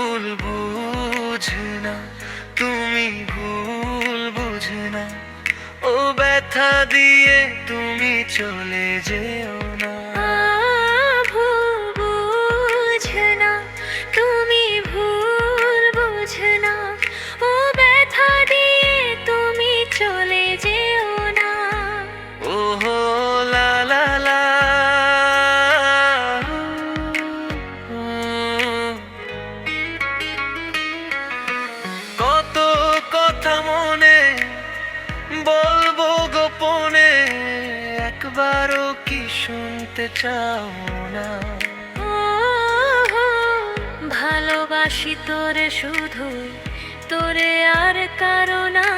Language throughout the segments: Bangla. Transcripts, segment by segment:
ভুল বুঝে না, তুমি ভুল বুঝে না, ও ব্যথা দিয়ে তুমি চলে যেও না। ভুল বুঝে না, তুমি ভুল বুঝে না, ও ব্যথা দিয়ে তুমি চলে যেও না। ও হো লা লা লা, কত কথা মনে বলবো গোপনে, একবারও কি শুনতে চাও না? ও ভালোবাসি তোরে শুধু, তোরে আর কারো না।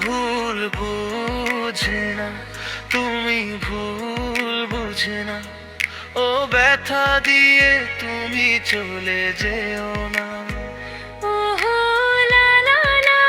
ভুল বুঝে না, তুমি ভুল বুঝে না, ও ব্যথা দিয়ে তুমি চলে যেও না। ও লা লা লা।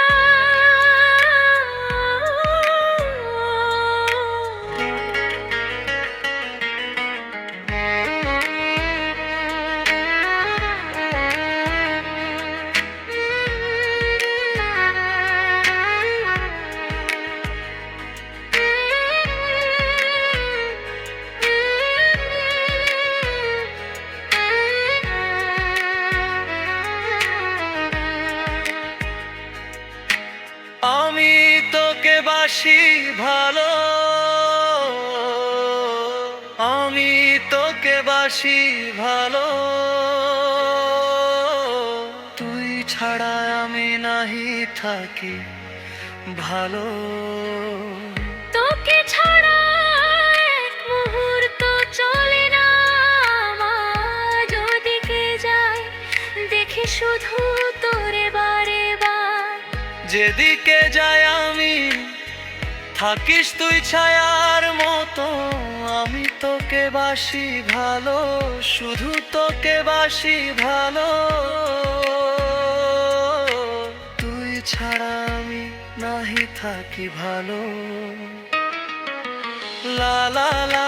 আমি তোকে বাসি ভালো, আমি তোকে বাসি ভালো, তুই ছাড়া আমি নাহি থাকি ভালো। তোকে ছাড়া এক মুহূর্ত চলে না আমার, যেদিকে যাই দেখি শুধু তোরে বারে বার। যেদিকে যাই আমি থাকিস তুই ছায়ার মতো, আমি তোকে বাসি ভালো, শুধু তোকে বাসি ভালো, তুই ছাড়া আমি নাহি থাকি ভালো। লা লা লা।